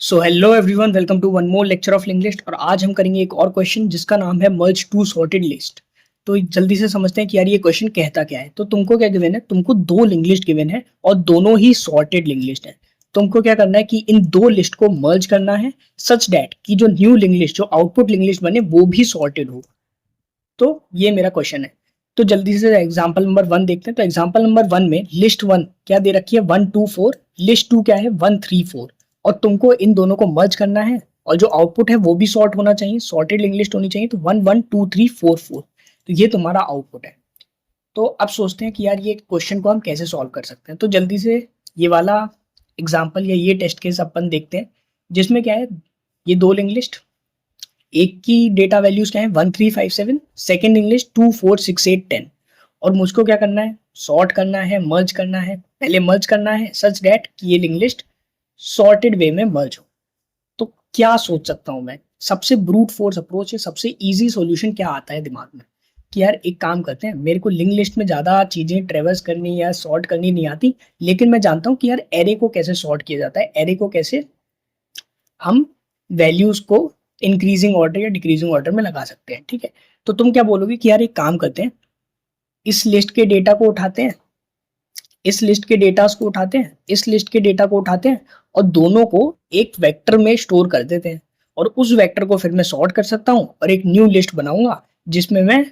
So hello everyone, welcome to one more lecture of link list. और आज हम करेंगे एक और क्वेश्चन जिसका नाम है मर्ज टू सॉर्टेड लिस्ट। तो जल्दी से समझते हैं कि यार ये क्वेश्चन कहता क्या है। तो तुमको क्या गिवन है, तुमको दो लिंक लिस्ट गिवन है और दोनों ही सॉर्टेड लिंक लिस्ट है। तुमको क्या करना है कि इन दो लिस्ट को मर्ज करना है सच दैट कि जो न्यू लिंक लिस्ट, जो आउटपुट लिंक लिस्ट बने वो भी सॉर्टेड हो। तो ये मेरा क्वेश्चन है। तो जल्दी से एग्जाम्पल नंबर 1 देखते हैं। तो एग्जाम्पल नंबर 1 में लिस्ट 1 क्या दे रखी है, 1 2 4। लिस्ट 2 क्या है, 1 3 4। और तुमको इन दोनों को मर्ज करना है और जो आउटपुट है वो भी सॉर्ट होना चाहिए, सॉर्टेड लिंक लिस्ट होनी चाहिए। तो 1 1 2 3 4 4, तो ये तुम्हारा आउटपुट है। तो अब सोचते हैं कि यार ये क्वेश्चन को हम कैसे सॉल्व कर सकते हैं। तो जल्दी से ये वाला एग्जाम्पल या ये टेस्ट केस अपन देखते हैं, जिसमें क्या है, ये दो लिंक लिस्ट, एक की डेटा वैल्यूज क्या है 1357, सेकेंड इंग्लिश 246810। और मुझको क्या करना है, सॉर्ट करना है, मर्ज करना है। पहले मर्ज करना है सच दैट कि ये लिंक लिस्ट सॉर्टेड वे में मर्ज हो। तो क्या सोच सकता हूं मैं, सबसे ब्रूट फोर्स अप्रोच है, सबसे इजी सॉल्यूशन क्या आता है दिमाग में कि यार एक काम करते हैं, मेरे को लिंक लिस्ट में ज्यादा चीजें ट्रेवर्स करनी या सॉर्ट करनी नहीं आती, लेकिन मैं जानता हूं कि यार एरे को कैसे सॉर्ट किया जाता है, एरे को कैसे हम वैल्यूज को इंक्रीजिंग ऑर्डर या डिक्रीजिंग ऑर्डर में लगा सकते हैं। ठीक है, तो तुम क्या बोलोगे कि यार एक काम करते हैं, इस लिस्ट के डेटा को उठाते हैं, इस लिस्ट के डेटा को उठाते हैं, इस लिस्ट के डेटा को उठाते हैं और दोनों को एक वेक्टर में स्टोर कर देते हैं। और उस वेक्टर को फिर मैं सॉर्ट कर सकता हूँ और एक न्यू लिस्ट बनाऊंगा जिसमें मैं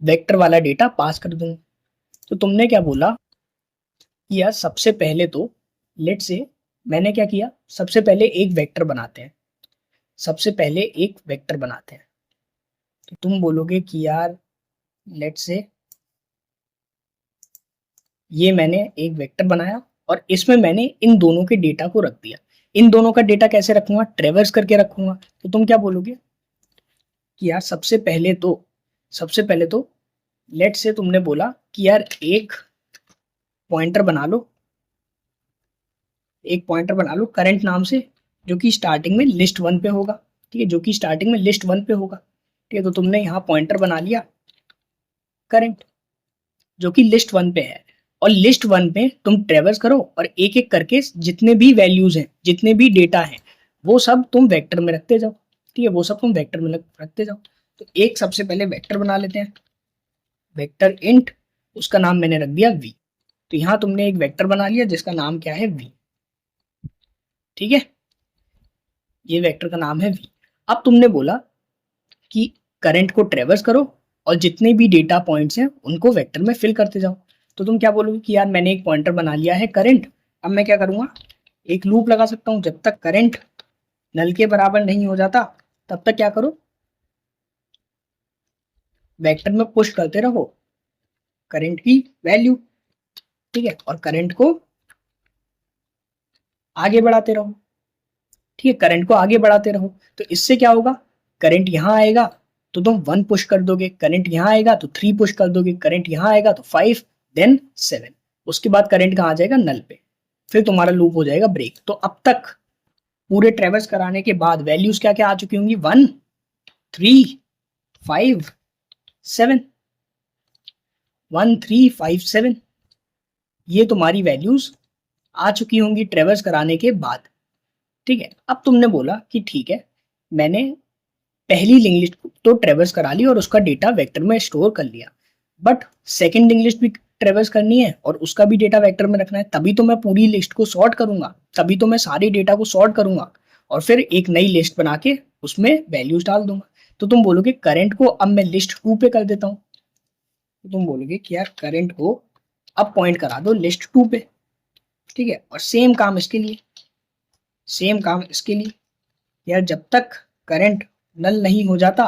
वेक्टर वाला डेटा पास कर दूंगा। तो तुमने क्या बोला कि यार सबसे पहले तो लेट से मैंने क्या किया, सबसे पहले एक वेक्टर बनाते हैं, सबसे पहले एक वेक्टर बनाते हैं। तो तुम बोलोगे कि यार लेट से ये मैंने एक वेक्टर बनाया और इसमें मैंने इन दोनों के डेटा को रख दिया। इन दोनों का डेटा कैसे रखूंगा, ट्रेवर्स करके रखूंगा। तो तुम क्या बोलोगे कि यार सबसे पहले तो लेट से तुमने बोला कि यार एक पॉइंटर बना लो, एक पॉइंटर बना लो करंट नाम से, जो कि स्टार्टिंग में लिस्ट 1 पे होगा। ठीक है, जो कि स्टार्टिंग में लिस्ट 1 पे होगा। ठीक है, तो तुमने यहाँ पॉइंटर बना लिया करंट, जो कि लिस्ट 1 पे है। और लिस्ट 1 पे तुम ट्रेवर्स करो और एक एक करके जितने भी वैल्यूज हैं, जितने भी डेटा हैं, वो सब तुम वेक्टर में रखते जाओ। ठीक है, वो सब तुम वेक्टर में रखते जाओ। तो एक सबसे पहले वेक्टर बना लेते हैं, वेक्टर इंट, उसका नाम मैंने रख दिया वी। तो यहाँ तुमने एक वेक्टर बना लिया जिसका नाम क्या है वी। ठीक है, ये वेक्टर का नाम है वी। अब तुमने बोला कि करंट को ट्रेवर्स करो और जितने भी डेटा पॉइंट्स हैं उनको वेक्टर में फिल करते जाओ। तो तुम क्या बोलोगे कि यार मैंने एक पॉइंटर बना लिया है करंट, अब मैं क्या करूंगा, एक लूप लगा सकता हूं, जब तक करंट नल के बराबर नहीं हो जाता तब तक क्या करो, वेक्टर में पुश करते रहो करंट की वैल्यू। ठीक है, और करंट को आगे बढ़ाते रहो। ठीक है, करंट को आगे बढ़ाते रहो। तो इससे क्या होगा, करंट यहां आएगा तो तुम 1 पुश कर दोगे, करंट यहां आएगा तो 3 पुश कर दोगे, करंट यहां आएगा तो 5, देन 7। उसके बाद करंट कहां आ जाएगा, नल पे। फिर तुम्हारा लूप हो जाएगा ब्रेक। तो अब तक पूरे ट्रेवर्स कराने के बाद वैल्यूज क्या क्या आ चुकी होंगी, 1 3 5 7, 1 3 5 7, ये तुम्हारी वैल्यूज आ चुकी होंगी ट्रेवर्स कराने के बाद। ठीक है, अब तुमने बोला कि ठीक है, मैंने पहली लिंक लिस्ट तो ट्रेवर्स करा ली और उसका डेटा वेक्टर में स्टोर कर लिया, बट सेकंड लिंक लिस्ट भी ट्रेवर्स करनी है और उसका भी डेटा वेक्टर में रखना है। तभी तो मैं पूरी लिस्ट को सॉर्ट करूंगा, तभी तो मैं सारे डेटा को सॉर्ट करूंगा और फिर एक नई लिस्ट बना के उसमें वैल्यूज डाल दूंगा। तो तुम बोलोगे करंट को अब मैं लिस्ट 2 पे कर देता हूँ। तो तुम बोलोगे कि यार करंट को अब पॉइंट करा दो लिस्ट 2 पे। ठीक है, और सेम काम इसके लिए, सेम काम इसके लिए, यार जब तक करंट नल नहीं हो जाता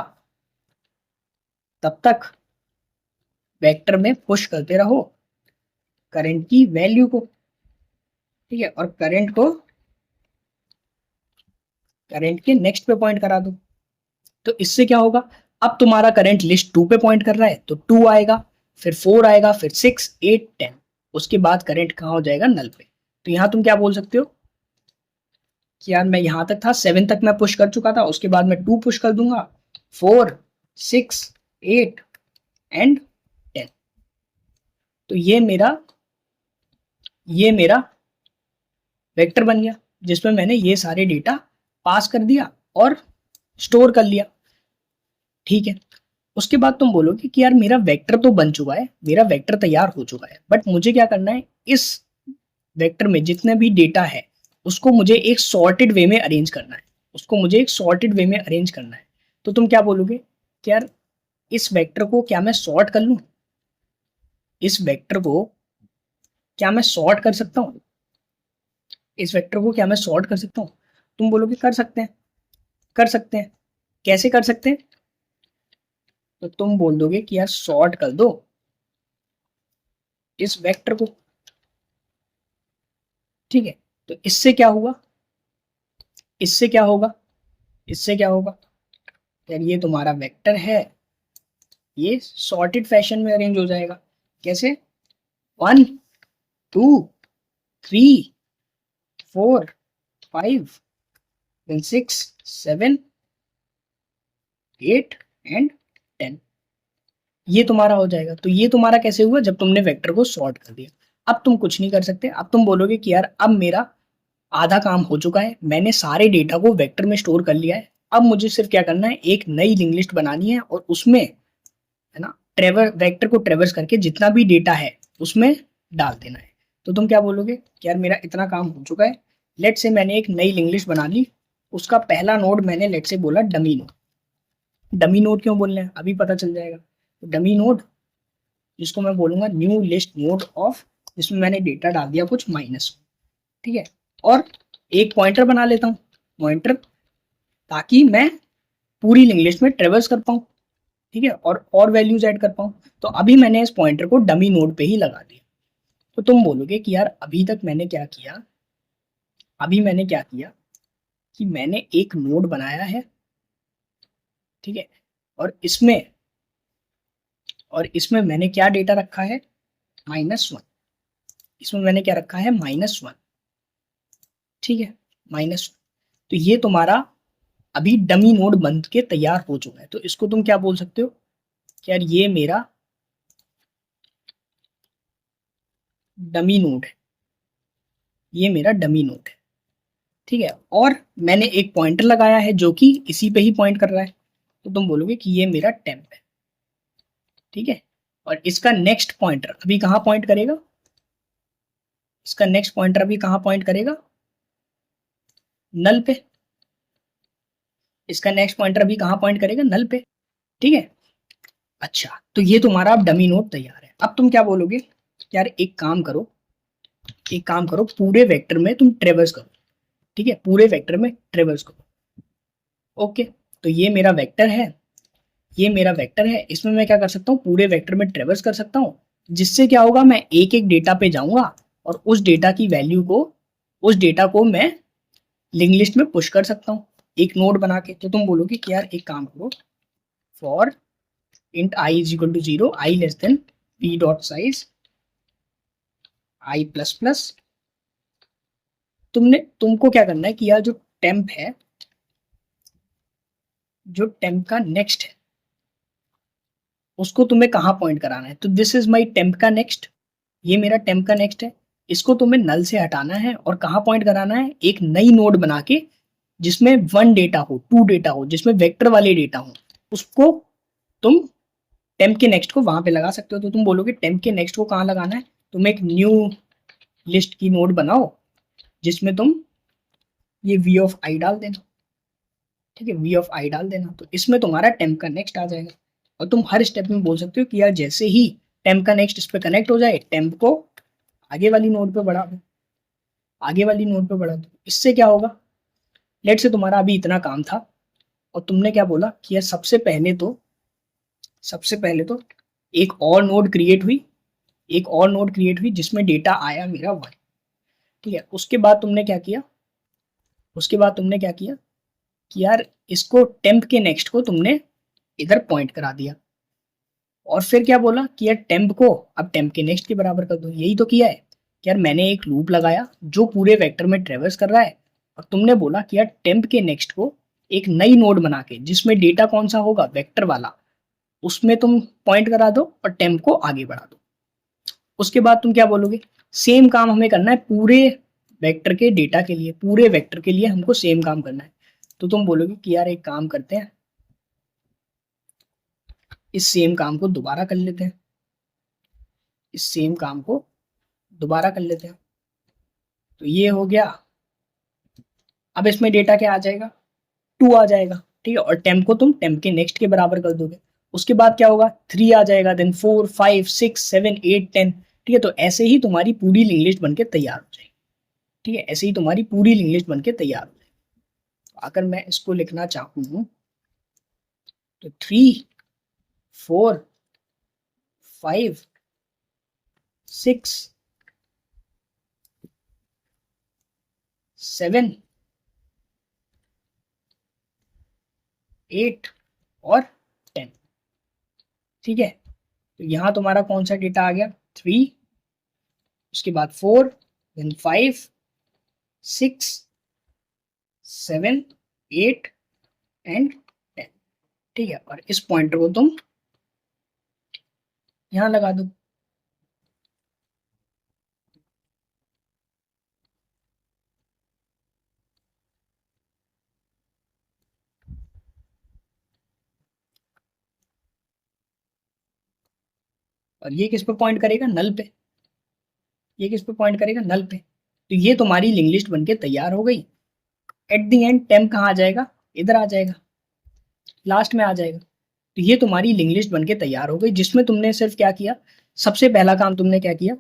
तब तक वेक्टर में पुश करते रहो करंट की वैल्यू को। ठीक है, और करंट के नेक्स्ट पे पॉइंट करा दो। तो इससे क्या होगा, अब तुम्हारा करंट लिस्ट 2 पे पॉइंट कर रहा है तो 2 आएगा, फिर 4 आएगा, फिर 6 8 10, उसके बाद करंट कहां हो जाएगा, नल पे। तो यहां तुम क्या बोल सकते हो कि यार मैं यहां तक था, 7 तक मैं पुश कर चुका था, उसके बाद मैं 2 पुश कर दूंगा, 4 6 8 एंड 10। तो ये मेरा वेक्टर बन गया जिसमें मैंने ये सारे डेटा पास कर दिया और स्टोर कर लिया, ठीक है। उसके बाद तुम बोलोगे कि यार मेरा वेक्टर तो बन चुका है, मेरा वेक्टर तैयार हो चुका है, बट मुझे क्या करना है, इस वेक्टर में जितने भी डेटा है उसको मुझे एक सॉर्टेड वे में अरेंज करना है, उसको मुझे एक सॉर्टेड वे में अरेंज करना है। तो तुम क्या बोलोगे कि यार इस वेक्टर को क्या मैं सॉर्ट कर लूं, इस वेक्टर को क्या मैं सॉर्ट कर सकता हूँ, इस वेक्टर को क्या मैं सॉर्ट कर सकता हूँ? तुम बोलोगे कर सकते हैं, कर सकते हैं। कैसे कर सकते हैं? तो तुम बोल दोगे कि यार सॉर्ट कर दो इस वेक्टर को, ठीक है। तो इससे क्या हुआ, इससे क्या होगा, इससे क्या होगा यार, ये तुम्हारा वेक्टर है, ये सॉर्टेड फैशन में अरेंज हो जाएगा। कैसे? 1 2 3 4 5 then 6 7 8 एंड 10, ये तुम्हारा हो जाएगा। तो ये तुम्हारा कैसे हुआ, जब तुमने वेक्टर को सॉर्ट कर दिया। अब तुम कुछ नहीं कर सकते, अब तुम बोलोगे कि यार अब मेरा आधा काम हो चुका है, मैंने सारे डेटा को वेक्टर में स्टोर कर लिया है, अब मुझे सिर्फ क्या करना है, एक नई लिंक लिस्ट बनानी है और उसमें, है ना, वेक्टर को ट्रेवर्स करके जितना भी डेटा है उसमें डाल देना है। तो तुम क्या बोलोगे कि यार मेरा इतना काम हो चुका है, लेट से मैंने एक नई लिंक लिस्ट बना ली, उसका पहला नोड मैंने लेट से बोला डमी नोड। डमी नोड क्यों बोल रहे हैं अभी पता चल जाएगा। तो डमी नोड, जिसको मैं बोलूंगा न्यू लिस्ट नोड ऑफ, जिसमें मैंने डेटा डाल दिया कुछ माइनस, ठीक है। और एक पॉइंटर बना लेता हूँ, पॉइंटर, ताकि मैं पूरी लिंक लिस्ट में ट्रेवर्स कर पाऊँ, ठीक है, और वैल्यूज ऐड कर पाऊँ। तो अभी मैंने इस पॉइंटर को डमी नोड पे ही लगा दिया। तो तुम बोलोगे कि यार अभी तक मैंने क्या किया, अभी मैंने क्या किया कि मैंने एक नोड बनाया है, ठीक है, और इसमें मैंने क्या डेटा रखा है, -1, इसमें मैंने क्या रखा है, -1, ठीक है, -1। तो ये तुम्हारा अभी डमी नोड बन के तैयार हो चुका है। तो इसको तुम क्या बोल सकते हो कि यार ये मेरा डमी नोड है, ये मेरा डमी नोड है, ठीक है। और मैंने एक पॉइंटर लगाया है जो कि इसी पे ही पॉइंट कर रहा है, तो तुम बोलोगे कि ये मेरा टेम्प है, ठीक है। और इसका नेक्स्ट पॉइंटर अभी कहाँ पॉइंट करेगा, इसका नेक्स्ट पॉइंटर अभी कहाँ पॉइंट करेगा, नल पे। इसका नेक्स्ट पॉइंटर अभी कहाँ पॉइंट करेगा, नल पे, ठीक है। अच्छा, तो ये तुम्हारा अब डमी नोड तैयार है। अब तुम क्या बोलोगे, यार एक काम करो, एक काम करो, पूरे वेक्टर में तुम ट्रेवर्स करो, ठीक है, पूरे वेक्टर में ट्रेवर्स करो। ओके, तो ये मेरा वेक्टर है, ये मेरा वेक्टर है, इसमें मैं क्या कर सकता हूँ, पूरे वेक्टर में ट्रेवर्स कर सकता हूँ, जिससे क्या होगा, मैं एक एक डेटा पे जाऊंगा और उस डेटा की वैल्यू को, उस डेटा को मैं लिंक लिस्ट में पुश कर सकता हूँ एक नोड बना के। तो तुम बोलोगे कि यार एक काम करो, for int I is equal to 0, I less than p dot size i plus plus. तुमको क्या करना है कि यार जो टेम्प है, जो टेम्प का नेक्स्ट है, उसको तुम्हें कहाँ पॉइंट कराना है। तो दिस इज माई टेम्प का नेक्स्ट, ये मेरा टेम्प का नेक्स्ट है, इसको तुम्हें नल से हटाना है और कहाँ पॉइंट कराना है, एक नई नोड बना के जिसमें 1 डेटा हो, 2 डेटा हो, जिसमें वेक्टर वाले डेटा हो, उसको तुम टेम्प के नेक्स्ट को वहां पे लगा सकते हो। तो तुम बोलोगे टेम्प के नेक्स्ट को कहाँ लगाना है, तुम एक न्यू लिस्ट की नोड बनाओ जिसमें तुम ये वी ऑफ आई डाल देना, ठीक है, वी ऑफ आई डाल देना। तो इसमें तुम्हारा टेम्प का नेक्स्ट आ जाएगा। और तुम हर स्टेप में बोल सकते हो कि यार जैसे ही टेम्प का नेक्स्ट इस पे कनेक्ट हो जाए, टेम्प को आगे वाली नोड पे बढ़ा दो, आगे वाली नोड पे बढ़ा दो। इससे क्या होगा, लेट से तुम्हारा अभी इतना काम था और तुमने क्या बोला कि यार सबसे पहले तो एक और नोड क्रिएट हुई, एक और नोड क्रिएट हुई जिसमें डेटा आया मेरा 1, ठीक है। उसके बाद तुमने क्या किया, उसके बाद तुमने क्या किया कि यार इसको टेम्प के नेक्स्ट को तुमने इधर पॉइंट करा दिया और फिर क्या बोला कि यार टेम्प को अब टेम्प के नेक्स्ट के बराबर कर दो। यही तो किया है कि यार मैंने एक लूप लगाया जो पूरे वेक्टर में ट्रेवर्स कर रहा है और तुमने बोला कि यार टेम्प के नेक्स्ट को एक नई नोड बना के जिसमें डेटा कौन सा होगा, वेक्टर वाला, उसमें तुम पॉइंट करा दो और टेम्प को आगे बढ़ा दो। उसके बाद तुम क्या बोलोगे, सेम काम हमें करना है पूरे वेक्टर के डेटा के लिए, पूरे वेक्टर के लिए हमको सेम काम करना है। तो तुम बोलोगे कि यार एक काम करते हैं, इस सेम काम को दोबारा कर लेते हैं, इस सेम काम को दोबारा कर लेते हैं। तो ये हो गया। अब इसमें डेटा क्या आ जाएगा, 2 आ जाएगा, ठीक है। और टेम्प को तुम टेम्प के नेक्स्ट के बराबर कर दोगे। उसके बाद क्या होगा, 3 आ जाएगा, देन 4 5 6 7 8 10, ठीक है। तो ऐसे ही तुम्हारी पूरी लिंक लिस्ट बनके तैयार हो जाएगी, ठीक है। ऐसे ही तुम्हारी पूरी लिंक लिस्ट बनके तैयार हो जाएगी। तो अगर मैं इसको लिखना चाहूँ तो 3 4 5 6 7 8 और 10, ठीक है। तो यहाँ तुम्हारा कौन सा डेटा आ गया, 3, उसके बाद 4, देन 5 6 7 8 एंड 10, ठीक है। और इस पॉइंटर को तुम यहाँ लगा दो। और ये किस पे पॉइंट करेगा, नल पे। ये किस पे पॉइंट करेगा, नल पे। तो ये तुम्हारी लिंक लिस्ट बनके तैयार हो गई। एट द एंड टेम्प कहाँ आ जाएगा, इधर आ जाएगा, लास्ट में आ जाएगा। तो ये तुम्हारी लिंक लिस्ट बनके तैयार हो गई, जिसमें तुमने सिर्फ क्या किया, सबसे पहला काम तुमने क्या किया,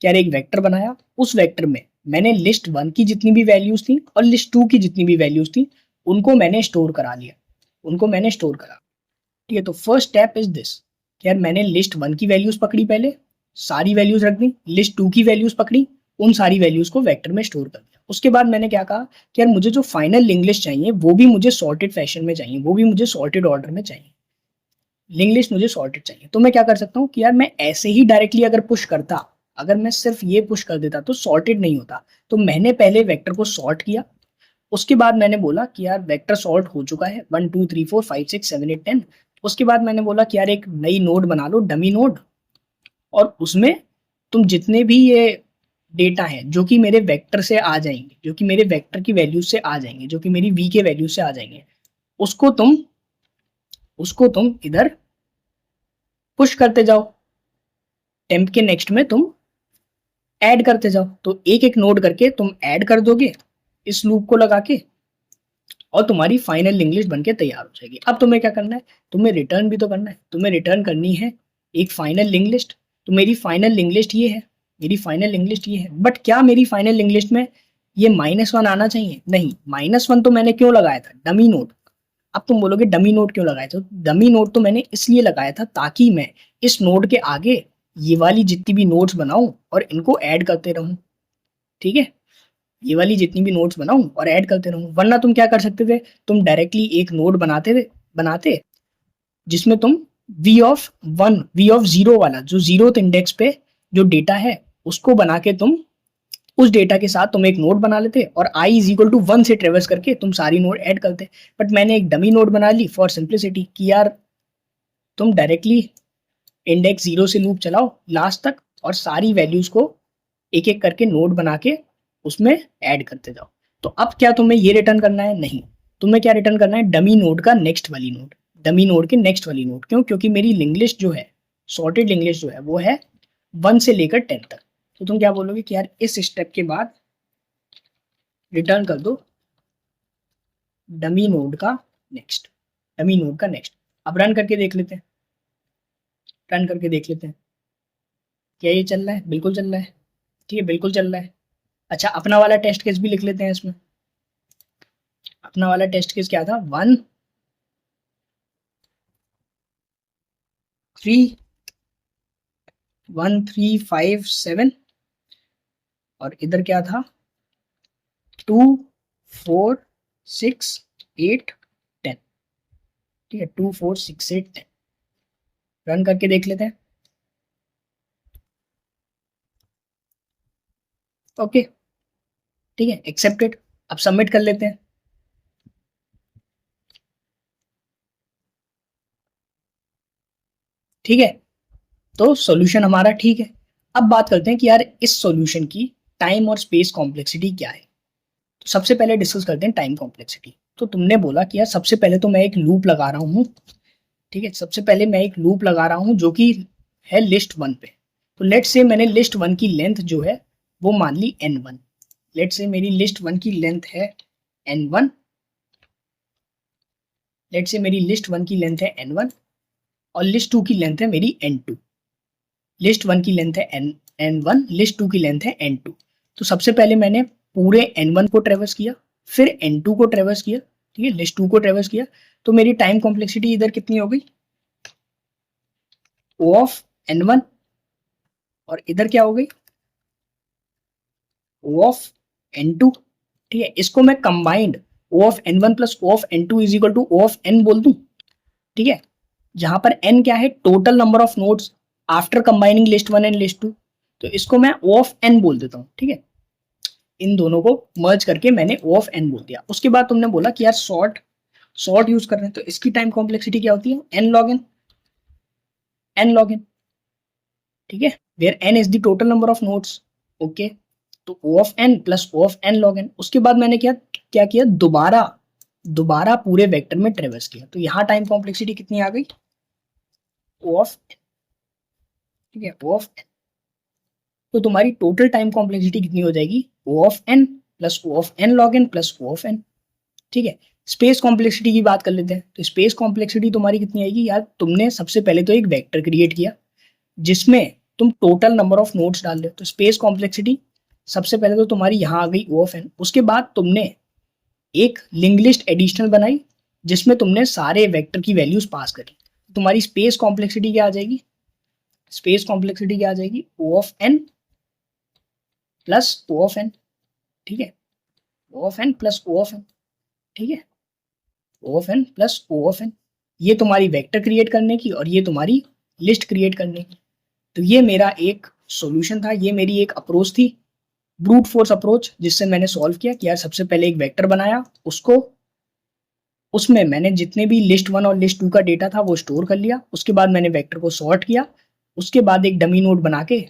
क्या एक वेक्टर बनाया। उस वेक्टर में मैंने लिस्ट 1 की जितनी भी वैल्यूज थी और लिस्ट 2 की जितनी भी वैल्यूज थी उनको मैंने स्टोर करा लिया, उनको मैंने स्टोर करा, ठीक है। तो फर्स्ट स्टेप इज दिस, यार मैंने लिस्ट 1 की वैल्यूज पकड़ी, पहले सारी वैल्यूज रख दी, लिस्ट 2 की वैल्यूज पकड़ी, उन सारी वैल्यूज को वेक्टर में स्टोर कर दिया। उसके बाद मैंने क्या कहा कि यार मुझे जो फाइनल लिंक लिस्ट चाहिए वो भी मुझे सॉर्टेड फैशन में चाहिए, वो भी मुझे सॉर्टेड ऑर्डर में चाहिए, लिंक लिस्ट मुझे सॉर्टेड चाहिए। तो मैं क्या कर सकता हूँ कि यार मैं ऐसे ही डायरेक्टली अगर पुश करता, अगर मैं सिर्फ ये पुश कर देता तो सॉर्टेड नहीं होता। तो मैंने पहले वेक्टर को सॉर्ट किया, उसके बाद मैंने बोला कि यार वेक्टर सॉर्ट हो चुका है, 1 2 3 4 5 6 7 8 10। उसके बाद मैंने बोला कि यार एक नई नोड बना लो, डमी नोड, और उसमें तुम जितने भी ये डेटा है जो कि मेरे वेक्टर से आ जाएंगे, जो कि मेरे वेक्टर की वैल्यू से आ जाएंगे, जो कि मेरी वी के वैल्यू से आ जाएंगे, उसको तुम इधर पुश करते जाओ, टेम्प के नेक्स्ट में तुम ऐड करते जाओ। तो एक एक नोड करके तुम ऐड कर दोगे इस लूप को लगा के, और तुम्हारी फाइनल लिंक लिस्ट बनके तैयार हो जाएगी। अब तुम्हें क्या करना है, तुम्हें रिटर्न भी तो करना है, तुम्हें रिटर्न करनी है एक फाइनल लिंक लिस्ट। तो मेरी फाइनल लिंक लिस्ट ये है, मेरी फाइनल लिंक लिस्ट ये है। बट क्या मेरी फाइनल लिंक लिस्ट में ये -1 आना चाहिए, नहीं, -1 तो मैंने क्यों लगाया था, डमी नोड। अब तुम बोलोगे डमी नोड क्यों लगाया था, तो डमी नोड तो मैंने इसलिए लगाया था ताकि मैं इस नोड के आगे ये वाली जितनी भी नोड्स बनाऊं और इनको ऐड करते रहूं, ठीक है। ये वाली जितनी भी नोड्स बनाऊं और ऐड करते रहूं। वरना तुम क्या कर सकते थे, तुम डायरेक्टली एक नोड बनाते जिसमें तुम वी ऑफ जीरो वाला, जो जीरो इंडेक्स पे जो डेटा है उसको बना के तुम उस डेटा के साथ तुम एक नोड बना लेते और आई इज इक्वल टू 1 से ट्रेवर्स करके तुम सारी नोड ऐड करते। बट मैंने एक डमी नोड बना ली फॉर सिंप्लिसिटी कि यार तुम डायरेक्टली इंडेक्स 0 से लूप चलाओ लास्ट तक और सारी वैल्यूज को एक एक करके नोड बना के उसमें ऐड करते जाओ। तो अब क्या तुम्हें ये रिटर्न करना है, नहीं, तुम्हें क्या रिटर्न करना है, डमी नोड का नेक्स्ट वाली नोड, डमी नोड के नेक्स्ट वाली नोड। क्यों, क्योंकि मेरी लिंक लिस्ट जो है, सॉर्टेड लिंक लिस्ट जो है वो है 1 से लेकर 10 तक। तो तुम क्या बोलोगे कि यार इस स्टेप के बाद रिटर्न कर दो डमी नोड का नेक्स्ट, डमी नोड का नेक्स्ट। अब रन करके देख लेते हैं, रन करके देख लेते हैं क्या ये चल रहा है, बिल्कुल चल रहा है, ठीक है, बिल्कुल चल रहा है। अच्छा, अपना वाला टेस्ट केस भी लिख लेते हैं इसमें। अपना वाला टेस्ट केस क्या था, 1 3 1 3 5 7, और इधर क्या था 2 4 6 8 10, ठीक है, 2 4 6 8 10। रन करके देख लेते हैं। ओके, ठीक है, एक्सेप्टेड। अब सबमिट कर लेते हैं। ठीक है, तो सॉल्यूशन हमारा ठीक है। अब बात करते हैं कि यार इस सॉल्यूशन की टाइम और स्पेस कॉम्प्लेक्सिटी क्या है। तो सबसे पहले डिस्कस करते हैं टाइम कॉम्प्लेक्सिटी। तो तुमने बोला कि यार सबसे पहले तो मैं एक लूप लगा रहा हूँ, ठीक है, सबसे पहले मैं एक लूप लगा रहा हूँ जो कि है लिस्ट वन पे। तो लेट से मैंने लिस्ट वन की लेंथ जो है वो मान ली n1। लेट से मेरी लिस्ट वन की लेंथ है n1। लेट से मेरी लिस्ट वन की लेंथ है n1 और लिस्ट टू की लेंथ है मेरी n2। लिस्ट वन की लेंथ है n1, लिस्ट टू की लेंथ है n2। तो सबसे पहले मैंने पूरे n1 को ट्रेवर्स किया, फिर n2 को ट्रेवर्स किया, ठीक है, लिस्ट टू को ट्रेवर्स किया। तो मेरी टाइम कॉम्प्लेक्सिटी इधर कितनी हो गई, O ऑफ n1, और इधर क्या हो गई, O ऑफ n2, ठीक है। इसको मैं combined O of n1 plus O of n2 is equal to O of n बोल दूं, ठीक है, जहां पर n क्या है, total number of nodes after combining list one and list two. तो इसको मैं O ऑफ n बोल देता हूं, ठीक है। इन दोनों को मर्ज करके मैंने O ऑफ n बोल दिया। उसके बाद तुमने बोला कि यार सॉर्ट यूज कर रहे हैं, तो इसकी टाइम कॉम्प्लेक्सिटी क्या होती है, n log n, ठीक है, where n is the total number of nodes, okay. तो O of n plus O of n log n। उसके बाद मैंने क्या किया, दोबारा पूरे वेक्टर में ट्रेवर्स किया। तो यहाँ टाइम कॉम्प्लेक्सिटी कितनी आ गई, O ऑफ n, ठीक है, O ऑफ n। तो तुम्हारी टोटल टाइम कॉम्प्लेक्सिटी कितनी हो जाएगी, O of n plus O of n log n plus O of n, ठीक है। स्पेस कॉम्प्लेक्सिटी की बात कर लेते हैं। तो स्पेस कॉम्प्लेक्सिटी तुम्हारी कितनी आएगी यार, तुमने सबसे पहले तो एक वेक्टर क्रिएट किया जिसमें तुम टोटल नंबर ऑफ नोड्स डाल रहे हो। तो स्पेस कॉम्प्लेक्सिटी सबसे पहले तो तुम्हारी यहाँ आ गई O ऑफ n। उसके बाद तुमने एक लिंक लिस्ट एडिशनल बनाई जिसमें तुमने सारे वेक्टर की वैल्यूज पास करी। तुम्हारी स्पेस कॉम्प्लेक्सिटी क्या आ जाएगी, स्पेस कॉम्प्लेक्सिटी क्या आ जाएगी, O of n plus O of n, ठीक है, O of n plus O of n, ठीक है, O of n plus O of n। ये तुम्हारी वेक्टर क्रिएट करने की और ये तुम्हारी लिस्ट क्रिएट करने की। तो ये मेरा एक सॉल्यूशन था, ये मेरी एक अप्रोच थी, ब्रूट फोर्स अप्रोच, जिससे मैंने सॉल्व किया कि यार सबसे पहले एक वेक्टर बनाया, उसमें मैंने जितने भी लिस्ट वन और लिस्ट टू का डेटा था वो स्टोर कर लिया। उसके बाद मैंने वेक्टर को सॉर्ट किया। उसके बाद एक डमी नोड बना के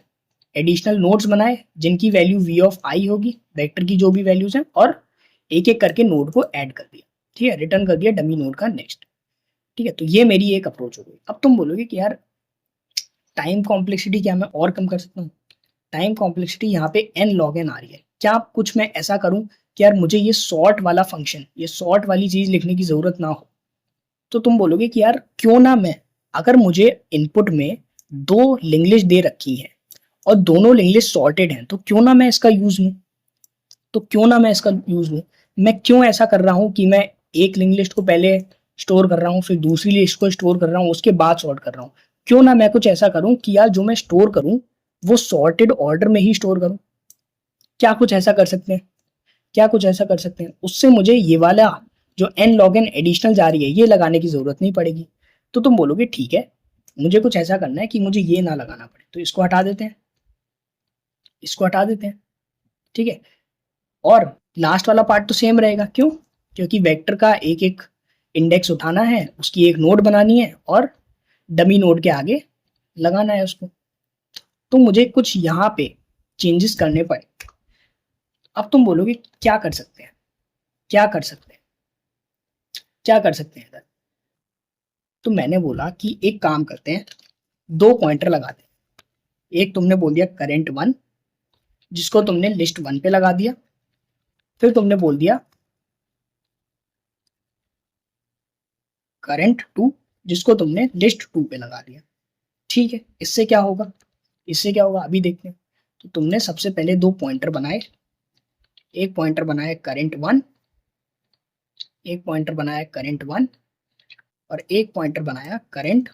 एडिशनल नोड्स बनाए जिनकी वैल्यू v ऑफ i होगी, वेक्टर की जो भी वैल्यूज हैं, और एक एक करके नोड को ऐड कर दिया, ठीक है, रिटर्न कर दिया डमी नोड का नेक्स्ट, ठीक है। तो ये मेरी एक अप्रोच हो गई। अब तुम बोलोगे कि यार टाइम कॉम्प्लेक्सिटी क्या मैं और कम कर सकता हूँ, टाइम कॉम्प्लेक्सिटी यहाँ पे n log n आ रही है, क्या कुछ मैं ऐसा करूं कि यार मुझे ये सॉर्ट वाला फंक्शन, ये सॉर्ट वाली चीज लिखने की जरूरत ना हो। तो तुम बोलोगे कि यार क्यों ना मैं, अगर मुझे इनपुट में दो लिंक लिस्ट दे रखी है और दोनों लिंक लिस्ट सॉर्टेड हैं, तो क्यों ना मैं इसका यूज लूं, मैं क्यों ऐसा कर रहा हूं कि मैं एक लिंक लिस्ट को पहले स्टोर कर रहा हूं, फिर दूसरी लिस्ट को स्टोर कर रहा हूं, उसके बाद सॉर्ट कर रहा हूं। क्यों ना मैं कुछ ऐसा करूं कि यार जो मैं स्टोर करूं वो सॉर्टेड ऑर्डर में ही स्टोर करूं। क्या कुछ ऐसा कर सकते हैं, उससे मुझे ये वाला जो n log n एडिशनल जा रही है ये लगाने की जरूरत नहीं पड़ेगी। तो तुम बोलोगे ठीक है, मुझे कुछ ऐसा करना है कि मुझे ये ना लगाना पड़े, तो इसको हटा देते हैं, ठीक है। और लास्ट वाला पार्ट तो सेम रहेगा, क्यों, क्योंकि वेक्टर का एक एक इंडेक्स उठाना है, उसकी एक नोड बनानी है और डमी नोड के आगे लगाना है उसको। तो मुझे कुछ यहाँ पे चेंजेस करने पड़े। अब तुम बोलोगे क्या कर सकते हैं इधर। तो मैंने बोला कि एक काम करते हैं, दो पॉइंटर लगाते हैं। एक तुमने बोल दिया करंट वन, जिसको तुमने लिस्ट वन पे लगा दिया, फिर तुमने बोल दिया करंट टू, जिसको तुमने लिस्ट टू पे लगा दिया, ठीक है। इससे क्या होगा अभी देखते हैं। तो तुमने सबसे पहले दो पॉइंटर बनाए, एक पॉइंटर बनाया करंट वन, और एक पॉइंटर बनाया करंट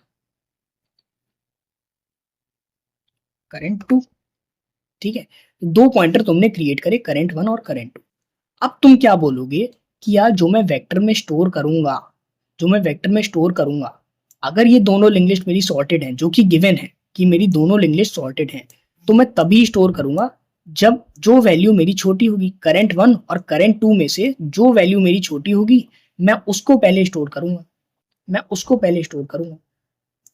टू, ठीक है। दो पॉइंटर तुमने क्रिएट करे, करंट वन और करंट टू। अब तुम क्या बोलोगे कि यार जो मैं वेक्टर में स्टोर करूंगा, अगर ये दोनों लिंक लिस्ट मेरी सॉर्टेड हैं, जो कि गिवन है कि मेरी दोनों लिंक लिस्ट सॉर्टेड हैं, तो मैं तभी स्टोर करूंगा जब जो वैल्यू मेरी छोटी होगी, करंट वन और करंट टू में से जो वैल्यू मेरी छोटी होगी मैं उसको पहले स्टोर करूंगा।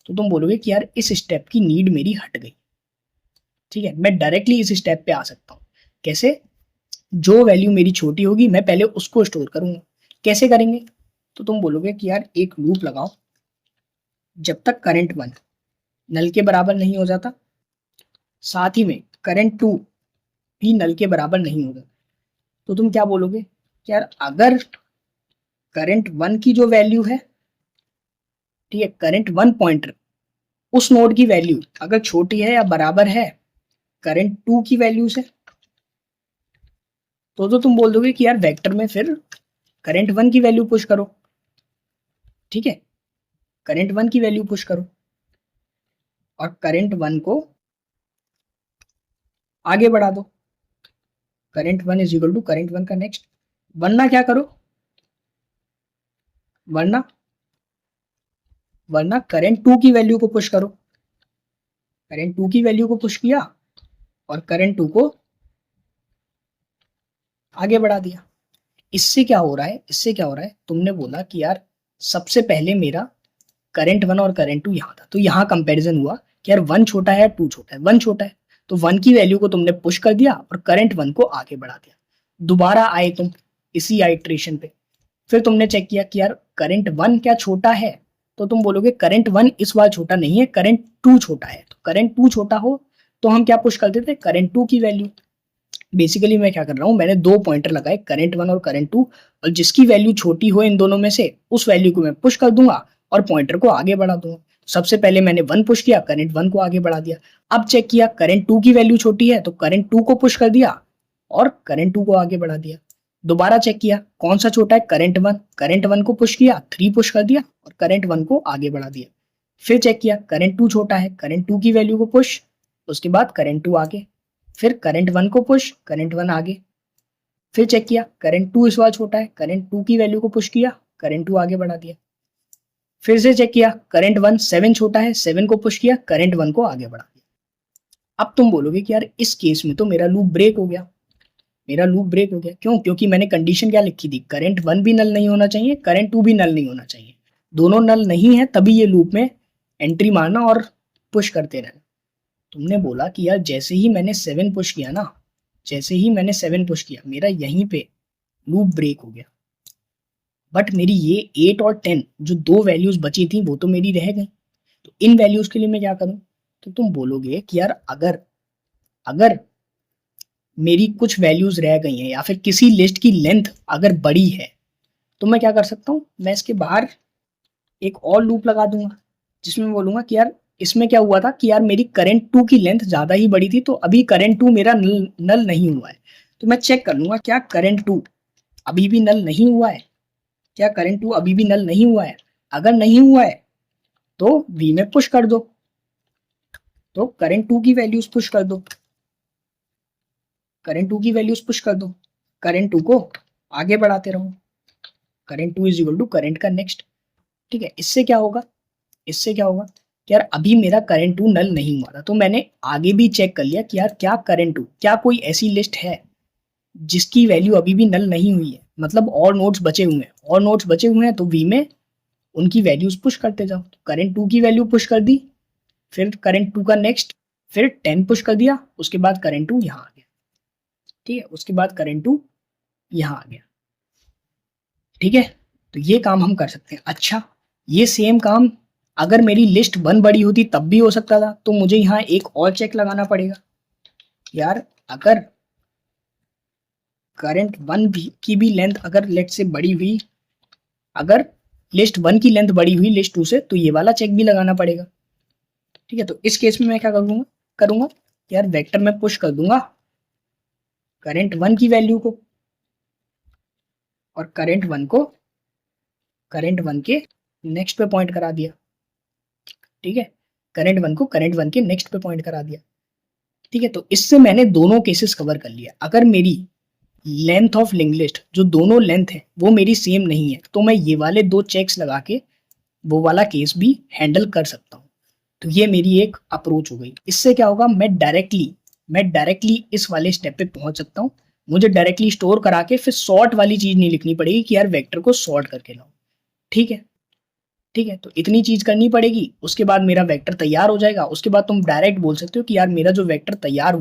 तो तुम बोलोगे कि यार इस स्टेप की नीड मेरी हट गई, ठीक है, मैं डायरेक्टली इस स्टेप पे आ सकता हूँ। कैसे, जो वैल्यू मेरी छोटी होगी मैं पहले उसको स्टोर करूंगा, कैसे करेंगे? तो तुम बोलोगे कि यार एक लूप लगाओ जब तक करंट 1 नल के बराबर नहीं हो जाता, साथ ही में करंट 2 भी नल के बराबर नहीं होगा। तो तुम क्या बोलोगे कि यार अगर करंट 1 की जो वैल्यू है, ठीक है, करंट 1 पॉइंटर उस नोड की वैल्यू अगर छोटी है या बराबर है करंट 2 की वैल्यू से, तो तुम बोल दोगे कि यार वेक्टर में फिर करंट 1 की वैल्यू पुश करो। ठीक है, करंट 1 की वैल्यू पुश करो और करंट 1 को आगे बढ़ा दो। Current 1 is equal to current 1 का नेक्स्ट, वरना क्या करो, वरना करंट 2 की वैल्यू को पुश करो। करंट 2 की वैल्यू को पुश किया और करंट 2 को आगे बढ़ा दिया। इससे क्या हो रहा है, इससे क्या हो रहा है, तुमने बोला कि यार सबसे पहले मेरा करंट 1 और करंट 2 यहाँ था, तो यहाँ कंपैरिजन हुआ कि यार 1 छोटा है 2 छोटा है, 1 छोटा है तो 1 की वैल्यू को तुमने पुश कर दिया और करंट 1 को आगे बढ़ा दिया। दोबारा आए तुम इसी आइट्रेशन पे, फिर तुमने चेक किया कि यार करंट 1 क्या छोटा है, तो तुम बोलोगे करंट 1 इस बार छोटा नहीं है, करंट 2 छोटा है। तो करंट 2 छोटा हो तो हम क्या पुश कर देते, करंट 2 की वैल्यू। बेसिकली मैं क्या कर रहा हूँ, मैंने दो पॉइंटर लगाए करंट 1 और करंट 2, और जिसकी वैल्यू छोटी हो इन दोनों में से उस वैल्यू को मैं पुश कर दूंगा और पॉइंटर को आगे बढ़ा दूंगा। सबसे पहले मैंने 1 पुश किया, करंट 1 को आगे बढ़ा दिया। अब चेक किया करंट 2 की वैल्यू छोटी है तो करंट 2 को पुश कर दिया और करंट 2 को आगे बढ़ा दिया। दोबारा चेक किया कौन सा छोटा है, करंट 1, करंट 1 को पुश किया, 3 पुश कर दिया और करंट 1 को आगे बढ़ा दिया। फिर चेक किया करंट 2 छोटा है, करंट 2 की वैल्यू को पुश, उसके बाद करंट 2 आगे, फिर करंट 1 को पुश, करंट 1 आगे। फिर चेक किया करंट 2 इस बार छोटा है, करंट 2 की वैल्यू को पुश किया, करंट 2 आगे बढ़ा दिया। फिर से चेक किया करंट 1 7 छोटा है, 7 को पुश किया, करंट 1 को आगे बढ़ा दिया। अब तुम बोलोगे कि यार इस केस में तो मेरा लूप ब्रेक हो गया, मेरा लूप ब्रेक हो गया। क्यों? क्योंकि मैंने कंडीशन क्या लिखी थी, करंट 1 भी नल नहीं होना चाहिए, करंट 2 भी नल नहीं होना चाहिए, दोनों नल नहीं है तभी ये लूप में एंट्री मारना और पुश करते रहना। तुमने बोला कि यार जैसे ही मैंने 7 पुश किया ना, जैसे ही मैंने 7 पुश किया मेरा यहीं पे लूप ब्रेक हो गया, बट मेरी ये 8 और 10 जो दो वैल्यूज बची थी वो तो मेरी रह गई। तो इन वैल्यूज के लिए मैं क्या करूं, तो तुम बोलोगे कि यार अगर अगर मेरी कुछ वैल्यूज रह गई हैं या फिर किसी लिस्ट की लेंथ अगर बड़ी है तो मैं क्या कर सकता हूँ, मैं इसके बाहर एक और लूप लगा दूंगा जिसमें बोलूंगा कि यार इसमें क्या हुआ था कि यार मेरी करंट 2 की लेंथ ज्यादा ही बड़ी थी तो अभी करंट 2 मेरा नल नहीं हुआ है। तो मैं चेक कर लूंगा क्या करंट 2 अभी भी नल नहीं हुआ है, क्या करंट 2 अभी भी नल नहीं हुआ है। अगर नहीं हुआ है तो वी में पुश कर दो, तो करंट 2 की वैल्यूज पुश कर दो, करंट 2 की वैल्यूज पुश कर दो, करंट 2 को आगे बढ़ाते रहो। Current 2 is equal to current का नेक्स्ट। ठीक है, इससे क्या होगा, इससे क्या होगा कि यार अभी मेरा करंट 2 नल नहीं हुआ था तो मैंने आगे भी चेक कर लिया कि यार क्या करंट 2, क्या कोई ऐसी लिस्ट है जिसकी वैल्यू अभी भी नल नहीं हुई है, मतलब और नोड्स बचे हुए हैं, और नोड्स बचे हुए हैं तो वी में उनकी वैल्यूज पुश करते जाओ। तो करंट 2 की वैल्यू पुश कर दी, फिर करंट 2 का नेक्स्ट, फिर 10 पुश कर दिया, उसके बाद करंट 2 यहाँ आ गया। ठीक है, उसके बाद करंट 2 यहाँ आ गया। ठीक है, तो ये काम हम कर सकते हैं। अच्छा, ये सेम काम अगर मेरी लिस्ट 1 बड़ी होती तब भी हो सकता था, तो मुझे यहाँ एक और चेक लगाना पड़ेगा। यार अगर करंट 1 की भी लेंथ अगर लेट से बड़ी हुई, अगर लिस्ट 1 की लेंथ बड़ी हुई लिस्ट 2 से, तो ये वाला चेक भी लगाना पड़ेगा। ठीक है, तो इस केस में मैं क्या करूंगा यार वेक्टर में पुश कर दूंगा करंट 1 की वैल्यू को और करंट 1 को करंट 1 के नेक्स्ट पे पॉइंट करा दिया। ठीक है, करंट 1 को करंट 1 के नेक्स्ट पे पॉइंट करा दिया। ठीक है, तो इससे मैंने दोनों केसेस कवर कर लिया। अगर मेरी लेंथ ऑफ लिंक लिस्ट जो दोनों लेंथ है वो मेरी सेम नहीं है तो मैं ये वाले दो चेक्स लगा के वो वाला केस भी हैंडल कर सकता हूँ। तो ये मेरी एक अप्रोच हो गई। इससे क्या होगा, मैं डायरेक्टली इस वाले स्टेप पे पहुंच सकता हूँ। मुझे डायरेक्टली स्टोर करा के फिर सॉर्ट वाली चीज नहीं लिखनी पड़ेगी कि यार वेक्टर को सॉर्ट करके लाओ। ठीक है, ठीक है, तो इतनी चीज करनी पड़ेगी, उसके बाद मेरा वेक्टर तैयार हो जाएगा। उसके बाद तुम डायरेक्ट बोल सकते हो कि यार मेरा जो वेक्टर तैयार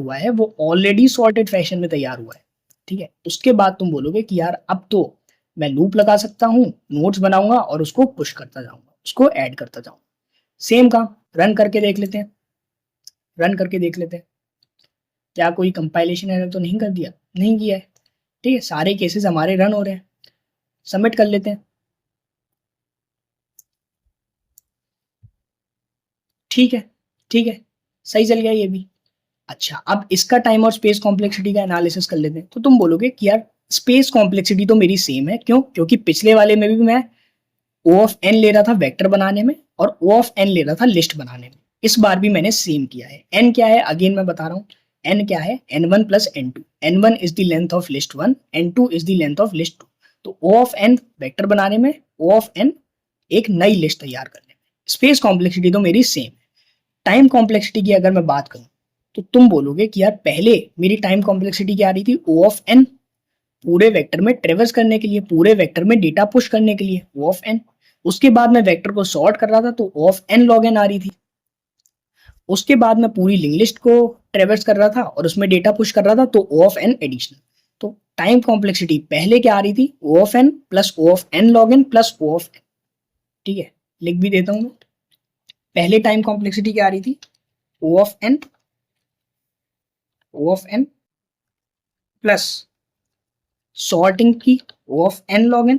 हुआ है वो ऑलरेडी सॉर्टेड फैशन में तैयार हुआ है। ठीक है, उसके बाद तुम बोलोगे कि यार अब तो मैं लूप लगा सकता हूँ, नोट्स बनाऊंगा और उसको पुश करता जाऊंगा, उसको ऐड करता जाऊंगा। सेम काम रन करके देख लेते हैं, रन करके देख लेते हैं क्या कोई कंपाइलेशन एरर तो नहीं कर दिया, नहीं किया है। ठीक है, सारे केसेस हमारे रन हो रहे हैं, सबमिट कर लेते हैं। ठीक है, ठीक है, सही चल गया ये भी। अच्छा, अब इसका टाइम और स्पेस कॉम्प्लेक्सिटी का एनालिसिस कर लेते हैं। तो तुम बोलोगे कि यार स्पेस कॉम्प्लेक्सिटी तो मेरी सेम है, क्यों? क्योंकि पिछले वाले में भी मैं ओ ऑफ एन ले रहा था वेक्टर बनाने में और ओ ऑफ एन ले रहा था लिस्ट बनाने में। इस बार भी मैंने सेम किया है। एन क्या है, अगेन मैं बता रहा हूँ, एन क्या है, N one plus N two. N one is the length of list one, N two is the length of list two. तो ओ ऑफ एन वेक्टर बनाने में, ओ ऑफ एन एक नई लिस्ट तैयार करने में। स्पेस कॉम्प्लेक्सिटी तो मेरी सेम है। टाइम कॉम्प्लेक्सिटी की अगर मैं बात करूं तो तुम बोलोगे कि यार पहले मेरी टाइम कॉम्प्लेक्सिटी क्या आ रही थी, ओ ऑफ एन, पूरे वेक्टर में ट्रेवर्स करने के लिए, पूरे वेक्टर में डेटा पुश करने के लिए ओ ऑफ एन। उसके बाद मैं वेक्टर को सॉर्ट कर रहा था तो O of N log N आ रही थी। उसके बाद मैं पूरी लिंक लिस्ट को ट्रेवर्स कर रहा था और उसमें डेटा पुश कर रहा था तो ओ ऑफ एन एडिशनल। तो टाइम कॉम्प्लेक्सिटी पहले क्या आ रही थी, O of N plus O of N log N plus O of N. ठीक है, लिख भी देता हूं मैं। पहले टाइम कॉम्प्लेक्सिटी क्या आ रही थी, O of N, O of N plus sorting की O of N log N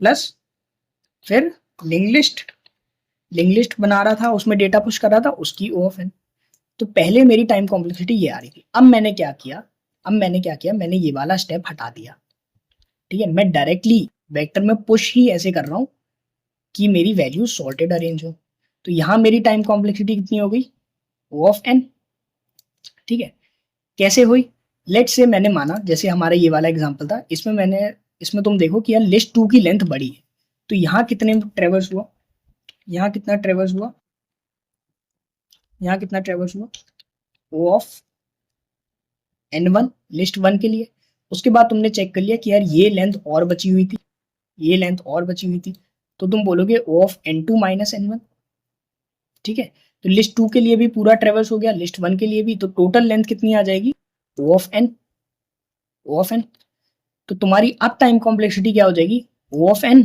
plus फिर लिंक लिस्ट बना रहा था, उसमें डेटा पुश कर रहा था, उसकी ओ ऑफ एन। तो पहले मेरी टाइम कॉम्प्लेक्सिटी ये आ रही थी। अब मैंने क्या किया, मैंने ये वाला स्टेप हटा दिया। ठीक है, मैं डायरेक्टली वेक्टर में पुश ही ऐसे कर रहा हूँ कि मेरी वैल्यू सॉर्टेड अरेंज हो। तो यहाँ मेरी टाइम कॉम्प्लेक्सिटी कितनी हो गई, ओ ऑफ एन। ठीक है, कैसे हुई, लेट से मैंने माना, जैसे हमारा ये वाला एग्जांपल था, इसमें तुम देखो कि यार लिस्ट टू की लेंथ बड़ी है। तो यहाँ कितने ट्रेवर्स हुआ, यहाँ कितना ट्रेवर्स हुआ, यहाँ कितना ट्रेवर्स हुआ, O of N one list one के लिए। उसके बाद तुमने चेक कर लिया कि यार ये लेंथ और बची हुई थी, ये लेंथ और बची हुई थी। तो तुम बोलोगे O of N two minus N one. ठीक है, तो लिस्ट टू के लिए भी पूरा ट्रेवर्स हो गया, लिस्ट वन के लिए भी। तो टोटल लेंथ कितनी आ जाएगी, O of N, O of N. तो तुम्हारी अब टाइम कॉम्प्लेक्सिटी क्या हो जाएगी, ओ ऑफ एन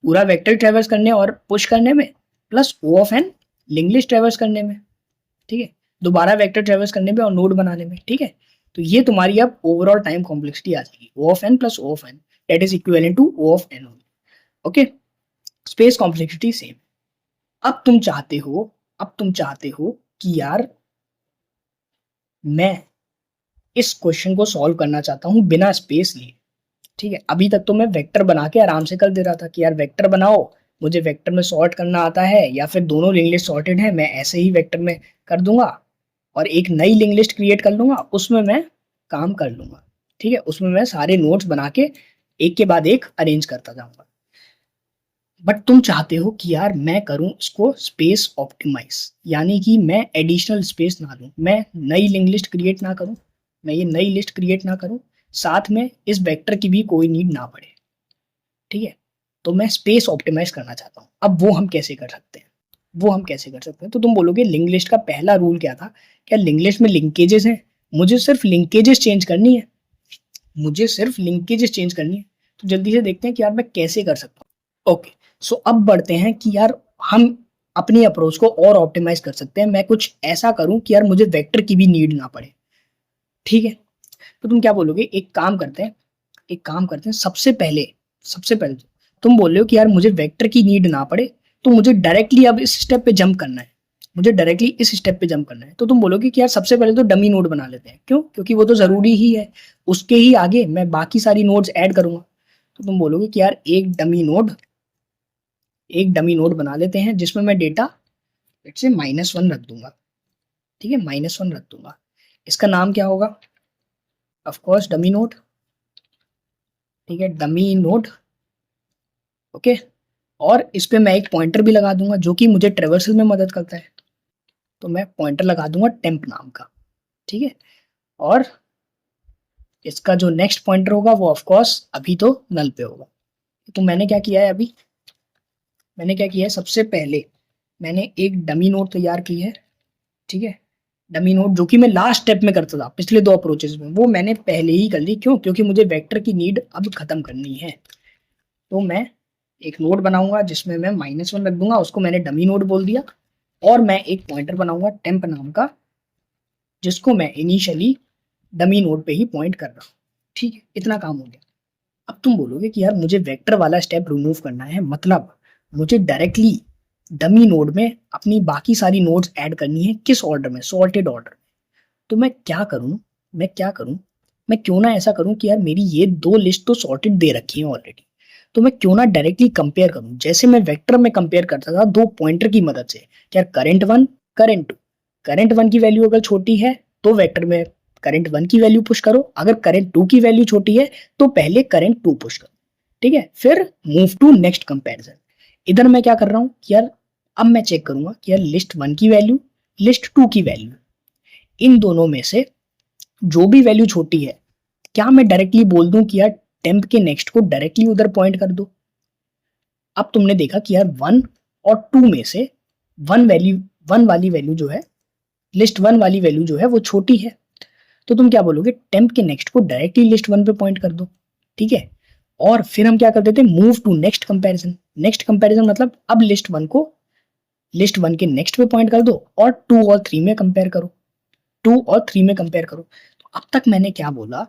पूरा वेक्टर ट्रेवर्स करने और पुश करने में, plus O of N link list traverse करने में। ठीक है, दोबारा वेक्टर ट्रेवर्स करने में और नोड बनाने में। ठीक है, तो ये तुम्हारी अब ओवरऑल टाइम कॉम्प्लेक्सिटी आ जाएगी, O of N plus O of N, that is equivalent to O of N. Okay, space complexity same. अब तुम चाहते हो, कि यार मैं इस क्वेश्चन को सॉल्व करना चाहता हूं बिना स्पेस लिए। ठीक है, अभी तक तो मैं वेक्टर बना के आराम से कर दे रहा था कि यार वेक्टर बनाओ, मुझे वेक्टर में सॉर्ट करना आता है, या फिर दोनों लिंक लिस्ट सॉर्टेड है, मैं ऐसे ही वेक्टर में कर दूंगा और एक नई लिंक लिस्ट क्रिएट कर लूंगा, उसमें मैं काम कर लूंगा। ठीक है, उसमें मैं सारे नोट्स बना के एक के बाद एक अरेंज करता जाऊंगा। बट तुम चाहते हो कि यार मैं करूं इसको स्पेस ऑप्टिमाइज, यानी कि मैं एडिशनल स्पेस ना लूं, मैं नई लिंक लिस्ट क्रिएट ना करूं, मैं ये नई लिस्ट क्रिएट ना करूं, साथ में इस वेक्टर की भी कोई नीड ना पड़े। ठीक है, तो मैं स्पेस ऑप्टिमाइज करना चाहता हूँ। अब वो हम कैसे कर सकते हैं, तो तुम बोलोगे लिंक लिस्ट का पहला रूल क्या था, क्या लिंक लिस्ट में लिंकेजेस हैं, मुझे सिर्फ लिंकेजेस चेंज करनी है, तो जल्दी से देखते हैं कि यार मैं कैसे कर सकता हूँ। ओके, सो अब बढ़ते हैं कि यार हम अपनी अप्रोच को और ऑप्टिमाइज कर सकते हैं। मैं कुछ ऐसा करूं कि यार मुझे वेक्टर की भी नीड ना पड़े। ठीक है, तो तुम क्या बोलोगे, एक काम करते हैं, सबसे पहले तुम बोल रहे हो कि यार मुझे वेक्टर की नीड ना पड़े, तो मुझे डायरेक्टली अब इस स्टेप पे जंप करना है, तो तुम बोलोगे कि यार सबसे पहले तो डमी नोड बना लेते हैं। क्यों? क्योंकि वो तो जरूरी ही है, उसके ही आगे मैं बाकी सारी नोड्स ऐड करूंगा। तो तुम बोलोगे कि यार एक डमी नोड बना लेते हैं जिसमें मैं डेटा लेट्स से -1 रख दूंगा। ठीक है, -1 रख दूंगा। इसका नाम क्या होगा, ऑफ कोर्स डमी नोड। ठीक है, डमी नोड। ओके, और इस पे मैं एक पॉइंटर भी लगा दूंगा जो कि मुझे ट्रेवर्सल में मदद करता है। तो मैं पॉइंटर लगा दूंगा टेम्प नाम का। ठीक है, और इसका जो नेक्स्ट पॉइंटर होगा वो ऑफ कोर्स अभी तो नल पे होगा। तो मैंने क्या किया है, सबसे पहले मैंने एक डमी नोड तैयार की है। ठीक है, डमी नोड जो कि मैं लास्ट स्टेप में करता था पिछले दो अप्रोचेस में, वो मैंने पहले ही कर ली। क्यों? क्योंकि मुझे वेक्टर की नीड अब खत्म करनी है। तो मैं एक नोड बनाऊंगा जिसमें मैं -1 रख दूंगा, उसको मैंने डमी नोड बोल दिया। और मैं एक पॉइंटर बनाऊंगा टेम्प नाम का, जिसको मैं इनिशियली डमी नोड पे ही पॉइंट कर रहा हूँ। ठीक है, इतना काम हो गया। अब तुम बोलोगे कि यार मुझे वेक्टर वाला स्टेप रिमूव करना है, मतलब मुझे डायरेक्टली डमी नोड में अपनी बाकी सारी नोड्स ऐड करनी है। किस ऑर्डर में? Sorted order. तो मैं क्या करूं? मैं क्यों ना ऐसा करूं कि यार मेरी ये दो लिस्ट तो सॉर्टेड दे रखी है ऑलरेडी, तो मैं क्यों ना डायरेक्टली कंपेयर करूं, जैसे मैं वेक्टर में कंपेयर करता था दो पॉइंटर की मदद से। क्या current one, current two, current one की वैल्यू अगर छोटी है तो वेक्टर में करंट वन की वैल्यू पुश करो, अगर करंट टू की वैल्यू छोटी है तो पहले करंट टू पुश करो। ठीक है, फिर मूव टू नेक्स्ट कंपेरिजन। इधर मैं क्या कर रहा हूं कि यार अब मैं चेक करूंगा कि यार लिस्ट वन की वैल्यू, लिस्ट टू की वैल्यू, इन दोनों में से जो भी वैल्यू छोटी है, क्या मैं डायरेक्टली बोल दूं कि यार टेम्प के नेक्स्ट को डायरेक्टली उधर पॉइंट कर दो। अब तुमने देखा कि यार वन और टू में से वन वाली वैल्यू जो है, लिस्ट वन वाली वैल्यू जो है वो छोटी है, तो तुम क्या बोलोगे? टेम्प के नेक्स्ट को डायरेक्टली लिस्ट वन पे पॉइंट कर दो। ठीक है, और फिर हम क्या कर देते हैं? Move to next comparison. Next comparison मतलब अब लिस्ट वन को लिस्ट वन के नेक्स्ट पे पॉइंट कर दो और टू और थ्री में कंपेयर करो, टू और थ्री में कंपेयर करो। तो अब तक मैंने क्या बोला?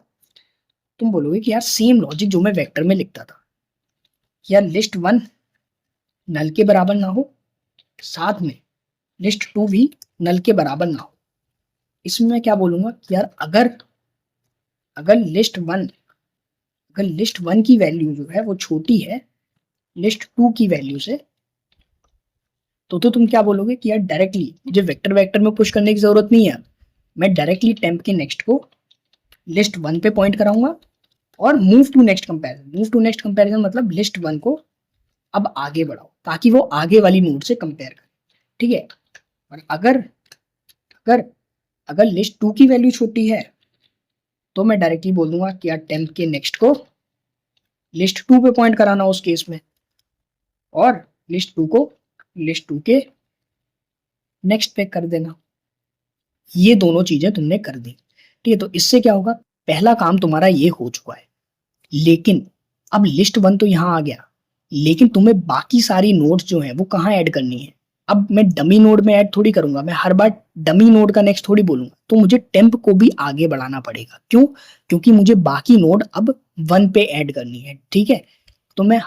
तुम बोलोगे कि यार सेम लॉजिक जो मैं वेक्टर में लिखता था, यार लिस्ट वन नल के बराबर ना हो, साथ में लिस्ट टू भी नल के बराबर ना हो। इसमें मैं क्या बोलूंगा कि यार अगर अगर लिस्ट वन अगर लिस्ट वन की वैल्यू जो है वो छोटी है लिस्ट टू की वैल्यू से, तो तुम क्या बोलोगे कि यार डायरेक्टली मुझे वेक्टर वेक्टर में पुश करने की जरूरत नहीं है, मैं डायरेक्टली टेम्प के नेक्स्ट को लिस्ट वन पे पॉइंट कराऊंगा और move to next comparison. Move to next comparison मतलब लिस्ट वन को अब आगे बढ़ाओ ताकि वो आगे वाली नोड से कंपेयर करे। ठीक है, और अगर अगर अगर लिस्ट टू की वैल्यू छोटी है तो मैं डायरेक्टली बोल दूंगा कि यार टेम्प के नेक्स्ट को लिस्ट टू पे पॉइंट कराना उस केस में, और लिस्ट टू को लिस्ट टू के नेक्स्ट पे कर देना। ये दोनों चीजें तुमने कर दी। ठीक है, तो इससे क्या होगा? पहला काम तुम्हारा ये हो चुका है। लेकिन अब लिस्ट वन तो यहाँ आ गया, लेकिन तुम्हें बाकी सारी नोड्स जो है वो कहाँ ऐड करनी है? अब मैं डमी नोड में ऐड थोड़ी करूंगा, मैं हर बार डमी नोड का नेक्स्ट थोड़ी बोलूंगा, तो मुझे टेम्प को भी आगे बढ़ाना पड़ेगा। क्यों? क्योंकि मुझे बाकी नोड अब वन पे ऐड करनी है। ठीक है, तो मैं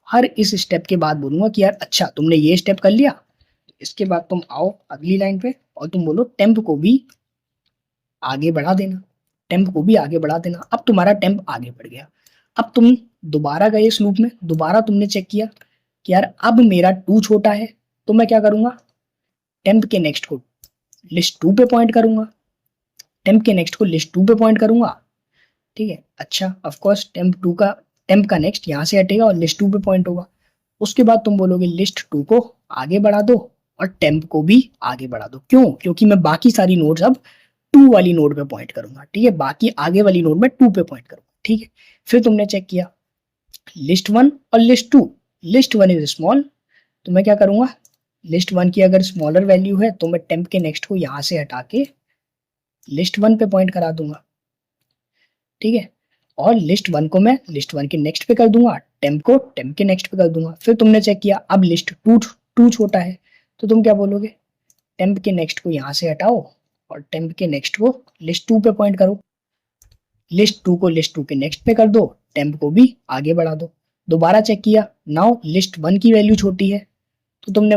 हर इस स्टेप के बाद बोलूंगा कि यार अच्छा तुमने ये स्टेप कर लिया, इसके बाद तुम आओ अगली लाइन पे और तुम बोलो टेम्प को भी आगे बढ़ा देना, टेम्प को भी आगे बढ़ा देना। अब तुम्हारा टेम्प आगे बढ़ गया। अब तुम दोबारा गए इस लूप में, दोबारा तुमने चेक किया कि यार अब मेरा टू छोटा है, तो मैं क्या करूंगा? टेम्प के नेक्स्ट को लिस्ट टू पे पॉइंट करूंगा, टेम्प के नेक्स्ट को लिस्ट टू पे पॉइंट करूंगा। ठीक है, अच्छा ऑफकोर्स टेम्प का नेक्स्ट यहाँ से हटेगा और लिस्ट टू पे पॉइंट होगा। उसके बाद तुम बोलोगे लिस्ट टू को आगे बढ़ा दो और टेम्प को भी आगे बढ़ा दो। क्यों? क्योंकि मैं बाकी सारी नोड्स अब टू वाली नोड पे पॉइंट करूंगा। ठीक है, बाकी आगे वाली नोड में टू पे पॉइंट करूंगा। ठीक है, फिर तुमने चेक किया लिस्ट वन और list two, list one is small, तो मैं क्या करूंगा? लिस्ट वन की अगर स्मॉलर वैल्यू है तो मैं टेम्प के नेक्स्ट को यहां से हटा के लिस्ट वन पे पॉइंट करा दूंगा। ठीक है, और लिस्ट वन को मैं लिस्ट वन के नेक्स्ट पे कर दूंगा, टेम्प को टेम्प के नेक्स्ट पे कर दूंगा। फिर तुमने चेक किया अब लिस्ट टू छोटा है, तो तुम क्या बोलोगे? टेम्प के नेक्स्ट को यहाँ से हटाओ और टेम्प के नेक्स्ट को लिस्ट टू पे पॉइंट करो, लिस्ट टू को लिस्ट टू के नेक्स्ट पे कर दो, टेम्प को भी आगे बढ़ा दो। दोबारा चेक किया, नाउ लिस्ट वन की वैल्यू छोटी है, तो तुमने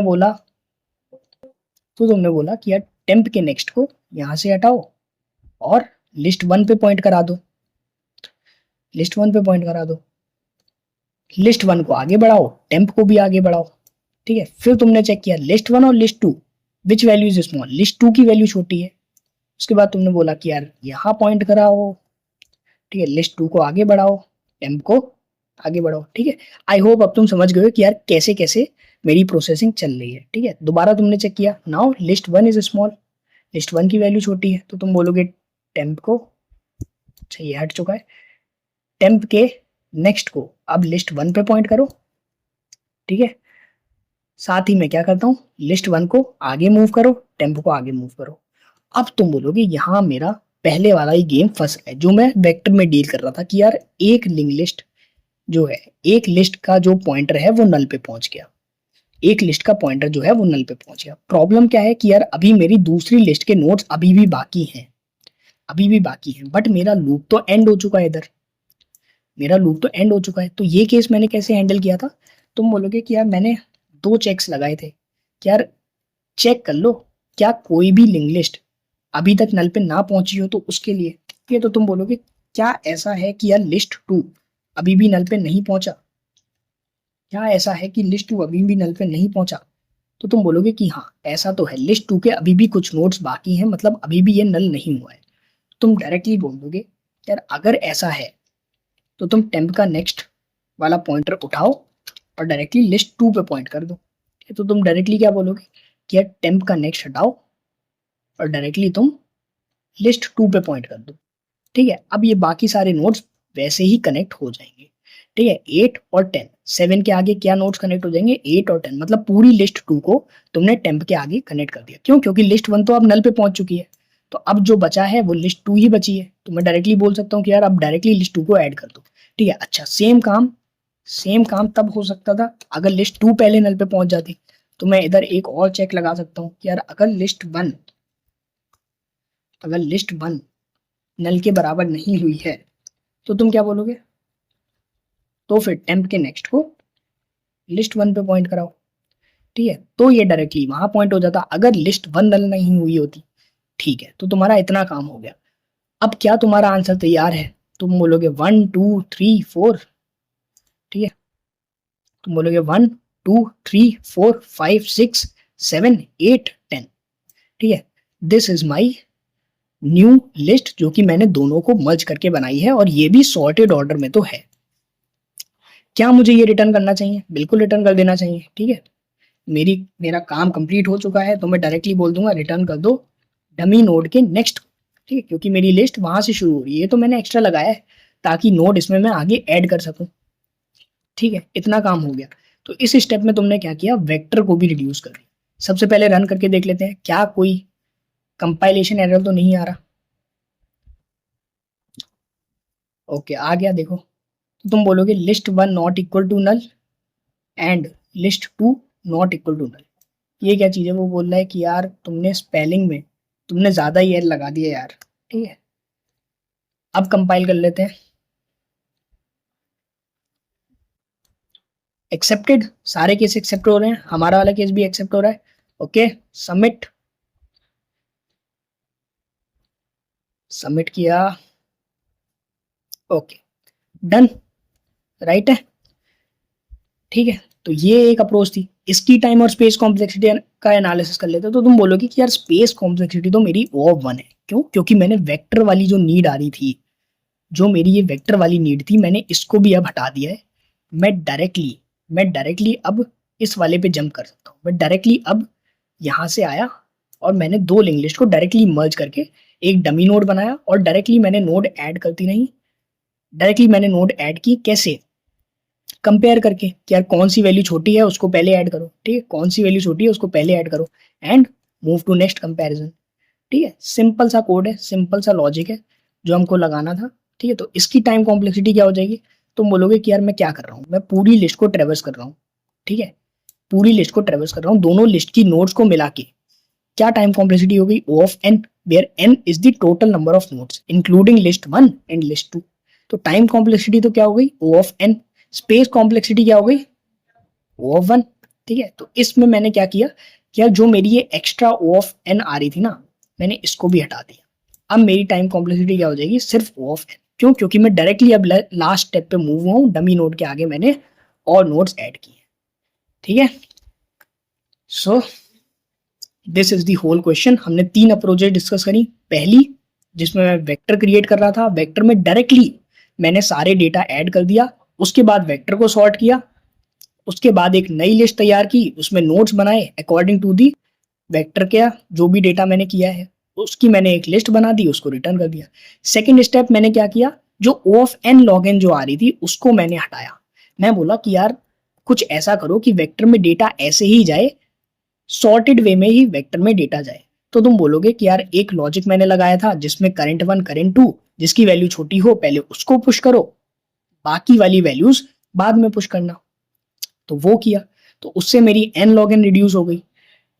बोला कि यार टेम्प के नेक्स्ट को यहाँ से हटाओ और लिस्ट वन पे पॉइंट करा दो, लिस्ट वन पे पॉइंट करा दो, लिस्ट वन को आगे बढ़ाओ, टेम्प को भी आगे बढ़ाओ। ठीक है, फिर तुमने चेक किया लिस्ट वन और list two which value is small, list two की वैल्यू छोटी है। उसके बाद तुमने बोला कि यार यहाँ पॉइंट कराओ। ठीक है, लिस्ट टू को आगे बढ़ाओ, टेम्प को आगे बढ़ाओ। ठीक है, आई होप अब तुम समझ गए हो कि यार कैसे कैसे मेरी प्रोसेसिंग चल रही है। ठीक है, दोबारा तुमने चेक किया, now list one is small, list one की वैल्यू छोटी है, तो तुम बोलोगे टेम्प को, अच्छा ये हट चुका है, टेम्प के नेक्स्ट को अब लिस्ट वन पे पॉइंट करो। ठीक है, साथ ही मैं क्या करता हूँ? लिस्ट वन को आगे मूव करो, टेम्प को आगे मूव करो। अब तुम बोलोगे यहाँ मेरा पहले वाला ही गेम फंस है जो मैं वेक्टर में डील कर रहा था कि यार एक लिंक लिस्ट जो है, एक लिस्ट का जो पॉइंटर है वो नल पे पहुंच गया, एक लिस्ट का पॉइंटर जो है वो नल पे पहुंच गया। प्रॉब्लम क्या है कि यार अभी मेरी दूसरी लिस्ट के नोड्स अभी भी बाकी हैं, अभी भी बाकी हैं, बट मेरा लूप तो एंड हो चुका है इधर, मेरा लूप तो एंड हो चुका है। तो ये केस मैंने कैसे हैंडल किया था? तुम बोलोगे कि यार मैंने दो चेक्स लगाए थे कि यार चेक कर लो क्या कोई भी लिंक लिस्ट अभी तक नल पे ना पहुंची हो, तो उसके लिए ठीक है। तो तुम बोलोगे क्या ऐसा है कि यार लिस्ट टू अभी भी नल पे नहीं पहुंचा, क्या ऐसा है कि लिस्ट टू अभी भी नल पे नहीं पहुंचा? तो तुम बोलोगे कि हाँ ऐसा तो है, लिस्ट टू के अभी भी कुछ नोड्स बाकी हैं, मतलब अभी भी ये नल नहीं हुआ है। तुम डायरेक्टली बोल दोगे यार अगर ऐसा है तो तुम टेम्प का नेक्स्ट वाला पॉइंटर उठाओ और डायरेक्टली लिस्ट टू पे पॉइंट कर दो। तो तुम डायरेक्टली क्या बोलोगे कि यार टेम्प का नेक्स्ट हटाओ और डायरेक्टली तुम लिस्ट टू पे पॉइंट कर दो। ठीक है, अब ये बाकी सारे नोड्स वैसे ही कनेक्ट हो जाएंगे। ठीक है, 8 और 10, 7 के आगे क्या नोड्स कनेक्ट हो जाएंगे? 8 और 10, मतलब पूरी लिस्ट 2 को तुमने टेम्प के आगे कनेक्ट कर दिया। क्यों? क्योंकि लिस्ट 1 तो अब नल पे पहुंच चुकी है, तो अब जो बचा है वो लिस्ट 2 ही बची है। तो मैं डायरेक्टली बोल सकता हूँ कि यार अब डायरेक्टली लिस्ट 2 को ऐड कर दो। ठीक है, अच्छा सेम काम तब हो सकता था अगर लिस्ट 2 पहले नल पे पहुंच जाती। तो मैं इधर एक और चेक लगा सकता हूँ कि यार अगर लिस्ट 1 नल के बराबर नहीं हुई है तो तुम क्या बोलोगे? तो फिर टेम्प के नेक्स्ट को लिस्ट 1 पे पॉइंट कराओ। ठीक है, तो ये डायरेक्टली वहां पॉइंट हो जाता अगर लिस्ट 1 नल नहीं हुई होती। ठीक है, तो तुम्हारा इतना काम हो गया। अब क्या तुम्हारा आंसर तैयार है? तुम बोलोगे 1 2 3 4। ठीक है, तुम बोलोगे 1 2 3 4 5 6 7 8 10। ठीक है, this is my new list जो कि मैंने दोनों को मर्ज करके बनाई है और ये भी सॉर्टेड ऑर्डर में तो है। क्या मुझे ये रिटर्न करना चाहिए? बिल्कुल रिटर्न कर देना चाहिए। ठीक है, मेरा काम कंप्लीट हो चुका है, तो मैं डायरेक्टली बोल दूंगा रिटर्न कर दो डमी नोड के नेक्स्ट। ठीक है, क्योंकि मेरी लिस्ट वहां से शुरू हो रही है, तो मैंने एक्स्ट्रा लगाया है ताकि नोड इसमें मैं आगे ऐड कर सकूं। ठीक है, इतना काम हो गया। तो इस स्टेप में तुमने क्या किया? वेक्टर को भी रिड्यूस कर दिया। सबसे पहले रन करके देख लेते हैं क्या कोई कंपाइलेशन एरर तो नहीं आ रहा। ओके, आ गया, देखो। तो तुम बोलोगे list 1 not equal to null and list 2 not equal to null. ये क्या चीज़ है? वो बोल रहा है कि यार तुमने स्पेलिंग में तुमने ज़्यादा ही एरर लगा दिया यार। ठीक है, अब कंपाइल कर लेते हैं। एक्सेप्टेड, सारे केस एक्सेप्ट हो रहे हैं, हमारा वाला केस भी एक्सेप्ट हो रहा है। ओके, सबमिट किया। ओके, डन, राइट है। ठीक है, तो ये एक अप्रोच थी। इसकी टाइम और स्पेस कॉम्प्लेक्सिटी का एनालिसिस कर लेते हैं। तो तुम बोलोगे कि यार स्पेस कॉम्प्लेक्सिटी तो मेरी ऑफ 1 है। क्यों? क्योंकि मैंने वेक्टर वाली जो नीड आ रही थी, जो मेरी ये वेक्टर वाली नीड थी, मैंने इसको भी अब हटा दिया है। मैं डायरेक्टली अब इस वाले पे जंप कर सकता हूँ। मैं डायरेक्टली अब यहाँ से आया और मैंने दो लिंक लिस्ट को डायरेक्टली मर्ज करके एक डमी नोड बनाया और डायरेक्टली मैंने नोड ऐड करती नहीं, डायरेक्टली मैंने नोड ऐड की। कैसे? कंपेयर करके कि यार कौन सी वैल्यू छोटी है उसको पहले ऐड करो। ठीक है, कौन सी वैल्यू छोटी है उसको पहले ऐड करो and move to next comparison. ठीक है, सिंपल सा कोड है, सिंपल सा लॉजिक है जो हमको लगाना था। ठीक है, तो इसकी टाइम कॉम्प्लेक्सिटी क्या हो जाएगी? तुम बोलोगे कि यार मैं क्या कर रहा हूँ, मैं पूरी लिस्ट को ट्रेवर्स कर रहा हूँ। ठीक है, पूरी लिस्ट को ट्रेवर्स कर रहा हूँ, दोनों लिस्ट की नोड्स को मिला के। क्या टाइम कॉम्प्लेक्सिटी हो गई? O of n, where n is the total number of nodes including list 1 and list 2। तो टाइम कॉम्प्लेक्सिटी तो क्या हो गई? O of n। Space complexity क्या हो गई? O of 1। ठीक है, तो इसमें मैंने क्या किया? क्या जो मेरी ये एक्स्ट्रा O ऑफ n आ रही थी ना, मैंने इसको भी हटा दिया। अब मेरी टाइम कॉम्प्लेक्सिटी क्या हो जाएगी? सिर्फ O ऑफ n। क्यों? क्योंकि मैं डायरेक्टली अब लास्ट स्टेप पे मूव हुआ हूँ, डमी नोड के आगे मैंने और नोड्स ऐड किए। ठीक है, so this is the whole question. हमने 3 अप्रोचेज डिस्कस करी। पहली, जिसमें मैं वेक्टर क्रिएट कर रहा था, वेक्टर में डायरेक्टली मैंने सारे डेटा ऐड कर दिया, उसके बाद वेक्टर को सॉर्ट किया, उसके बाद एक नई लिस्ट तैयार की, उसमें नोट्स बनाए अकॉर्डिंग टू दी वेक्टर का जो भी डेटा मैंने किया है, उसकी मैंने एक लिस्ट बना दी, उसको रिटर्न कर दिया। सेकेंड स्टेप मैंने क्या किया? जो O of n log n जो आ रही थी उसको मैंने हटाया। मैं बोला कि यार कुछ ऐसा करो कि वेक्टर में डेटा ऐसे ही जाए, सॉर्टेड वे में ही वेक्टर में डेटा जाए। तो तुम बोलोगे कि यार एक लॉजिक मैंने लगाया था जिसमें करंट 1 करंट 2 जिसकी वैल्यू छोटी हो पहले उसको पुश करो, बाकी वाली वैल्यूज बाद में पुश करना। तो वो किया, तो उससे मेरी n log n रिड्यूस हो गई।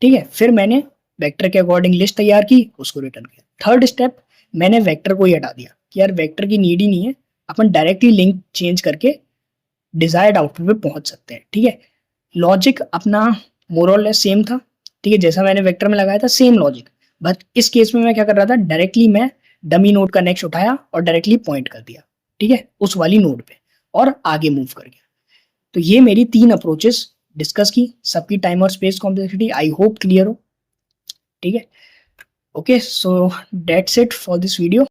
ठीक है, फिर मैंने वेक्टर के अकॉर्डिंग लिस्ट तैयार की, उसको रिटर्न किया। थर्ड स्टेप, मैंने वेक्टर को ही हटा दिया कि यार वेक्टर की नीड ही नहीं है, अपन डायरेक्टली लिंक चेंज करके डिजायर्ड आउटपुट पे पहुंच सकते हैं। ठीक है, लॉजिक अपना मोर और लेस सेम था। ठीक है, जैसा मैंने वेक्टर में लगाया था सेम लॉजिक, बट इस केस में मैं क्या कर रहा था, डायरेक्टली मैं डमी नोड का नेक्स्ट उठाया और डायरेक्टली पॉइंट कर दिया। ठीक है, उस वाली नोड पे, और आगे मूव कर गया। तो ये मेरी 3 अप्रोचेस डिस्कस की, सबकी टाइम और space complexity I hope clear हो। ठीक है, okay, so that's it for this video.